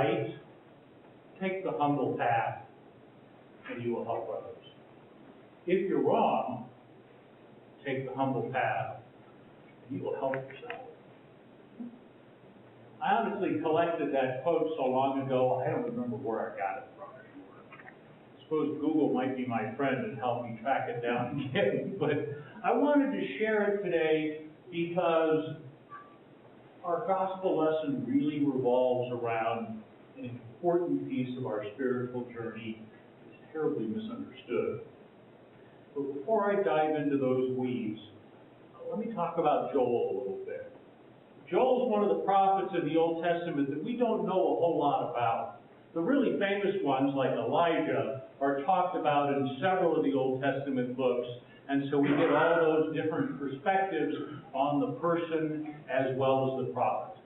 right, take the humble path, and you will help others. If you're wrong, take the humble path, and you will help yourself. I honestly collected that quote so long ago, I don't remember where I got it from anymore. I suppose Google might be my friend and help me track it down again, but I wanted to share it today because our gospel lesson really revolves around an important piece of our spiritual journey that's terribly misunderstood. But before I dive into those weeds, let me talk about Joel a little bit. Joel's one of the prophets in the Old Testament that we don't know a whole lot about. The really famous ones, like Elijah, are talked about in several of the Old Testament books, and so we get all those different perspectives on the person as well as the prophet.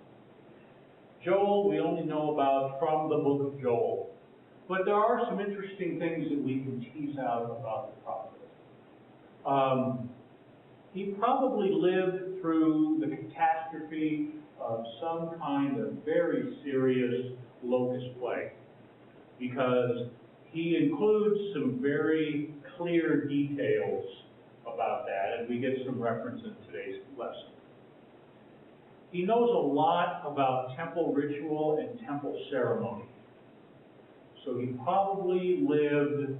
Joel, we only know about from the book of Joel, but there are some interesting things that we can tease out about the prophet. He probably lived through the catastrophe of some kind of very serious locust plague, because he includes some very clear details about that, and we get some reference in today's lesson. He knows a lot about temple ritual and temple ceremony. So he probably lived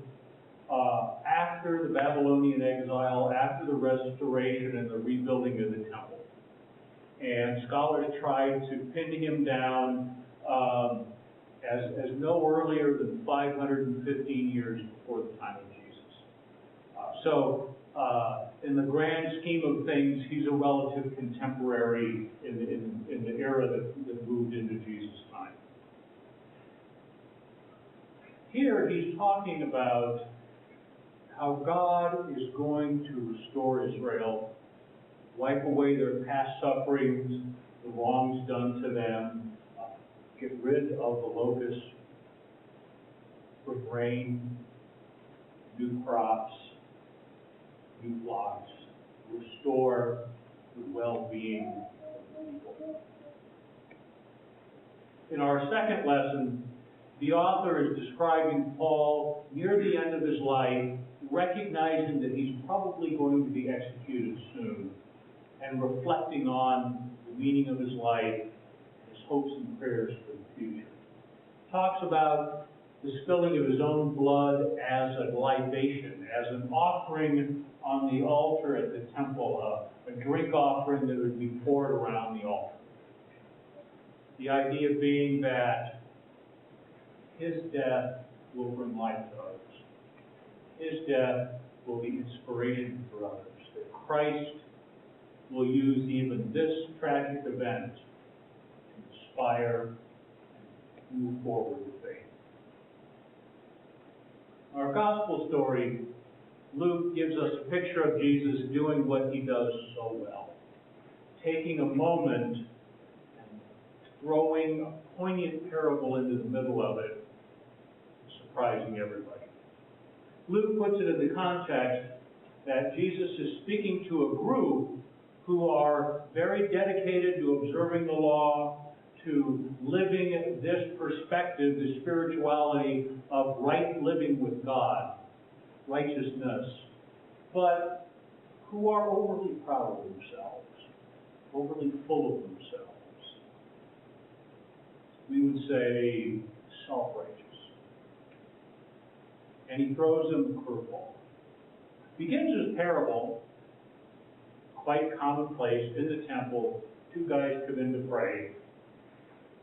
after the Babylonian exile, after the restoration and the rebuilding of the temple. And scholars tried to pin him down as no earlier than 515 years before the time of Jesus. In the grand scheme of things, he's a relative contemporary in the era that moved into Jesus' time. Here he's talking about how God is going to restore Israel, wipe away their past sufferings, the wrongs done to them, get rid of the locusts, bring rain, new crops, new flocks, restore the well-being of the people. In our second lesson, the author is describing Paul near the end of his life, recognizing that he's probably going to be executed soon, and reflecting on the meaning of his life, his hopes and prayers for the future. Talks about the spilling of his own blood as a libation, as an offering on the altar at the temple, a drink offering that would be poured around the altar. The idea being that his death will bring life to others. His death will be inspiration for others. That Christ will use even this tragic event to inspire and move forward with faith. Our gospel story, Luke gives us a picture of Jesus doing what he does so well. Taking a moment and throwing a poignant parable into the middle of it, surprising everybody. Luke puts it in the context that Jesus is speaking to a group who are very dedicated to observing the law, to living this perspective, the spirituality of right living with God, righteousness, but who are overly proud of themselves, overly full of themselves. We would say self-righteous. And he throws them a curveball. Begins his parable, quite commonplace, in the temple. Two guys come in to pray.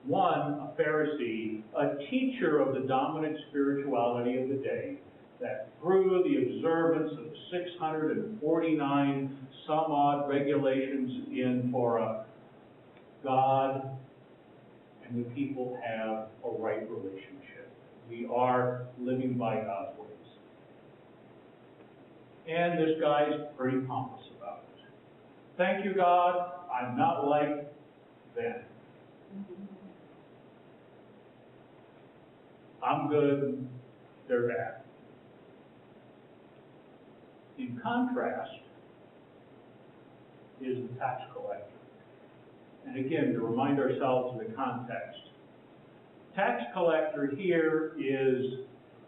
One, a Pharisee, a teacher of the dominant spirituality of the day, that through the observance of 649 some odd regulations in Torah, God and the people have a right relationship. We are living by God's ways. And this guy's pretty pompous about it. Thank you, God, I'm not like them. I'm good, they're bad. In contrast is the tax collector. And again, to remind ourselves of the context, tax collector here is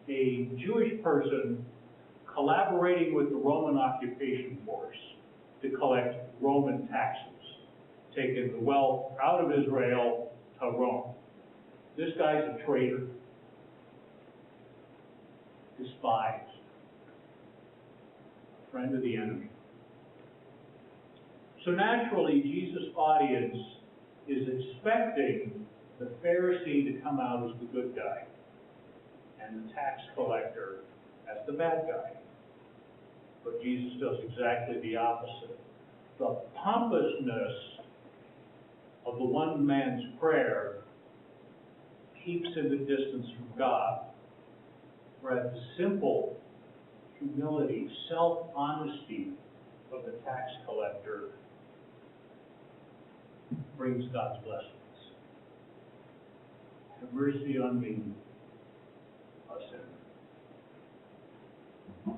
a Jewish person collaborating with the Roman occupation force to collect Roman taxes, taking the wealth out of Israel to Rome. This guy's a traitor, despised, a friend of the enemy. So naturally, Jesus' audience is expecting the Pharisee to come out as the good guy and the tax collector as the bad guy. But Jesus does exactly the opposite. The pompousness of the one man's prayer keeps him at distance from God, whereas the simple humility, self-honesty of the tax collector brings God's blessings. Have mercy on me, a sinner.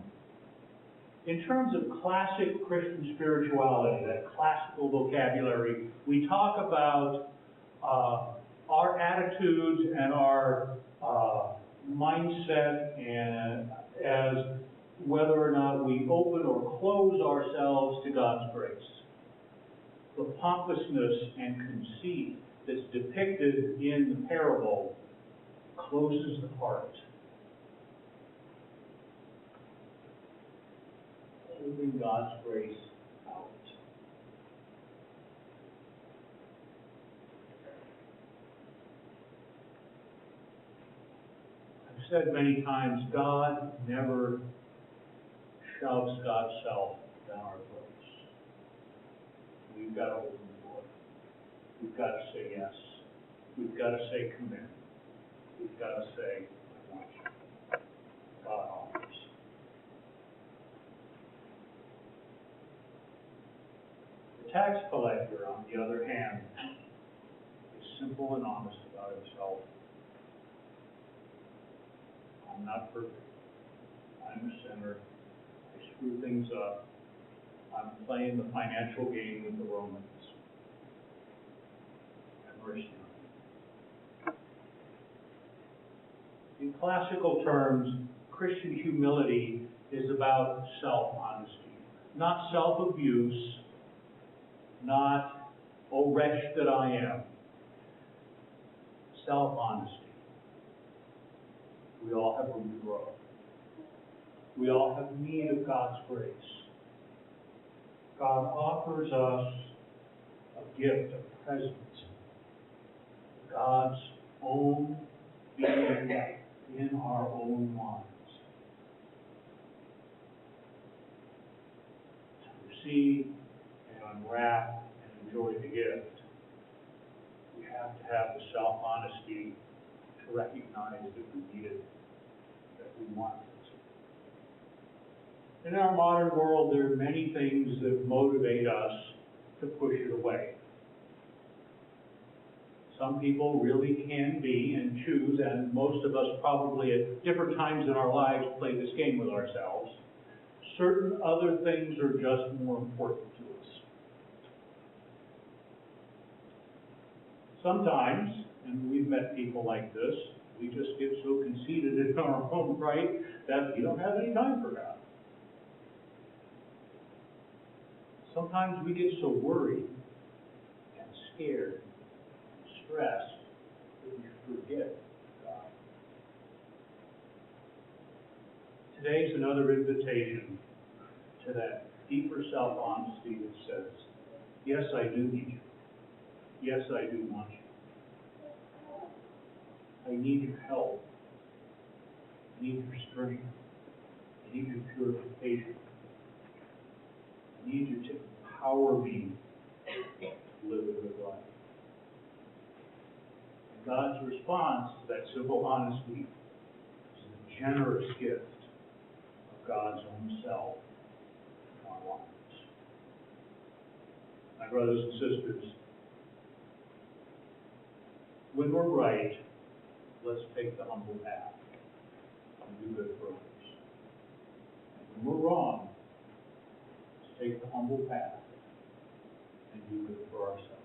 In terms of classic Christian spirituality, that classical vocabulary, we talk about our attitudes and our mindset and as whether or not we open or close ourselves to God's grace. The pompousness and conceit that's depicted in the parable closes the heart, holding God's grace out. I've said many times, God never shoves God's self down our throats. We've got to open the door. We've got to say yes. We've got to say commit. We've got to say, I want you. God offers. The tax collector, on the other hand, is simple and honest about himself. I'm not perfect. I'm a sinner. I screw things up. I'm playing the financial game with the Romans. Have mercy on me. In classical terms, Christian humility is about self-honesty, not self-abuse, not, oh, wretch that I am. Self-honesty. We all have room to grow. We all have need of God's grace. God offers us a gift, a present, God's own being in our own lives. To receive and unwrap and enjoy the gift, we have to have the self-honesty to recognize that we need it, that we want it. In our modern world, there are many things that motivate us to push it away. Some people really can be and choose, and most of us probably at different times in our lives play this game with ourselves. Certain other things are just more important to us. Sometimes, and we've met people like this, we just get so conceited in our own right that we don't have any time for God. Sometimes we get so worried and scared and stressed that we forget God. Today's another invitation to that deeper self-honesty that says, yes, I do need you. Yes, I do want you. I need your help. I need your strength. I need your purification. I need you to empower me to live a good life. And God's response to that simple honesty is the generous gift of God's own self in our lives. My brothers and sisters, when we're right, let's take the humble path and do good for others. And when we're wrong, take the humble path and do good for ourselves.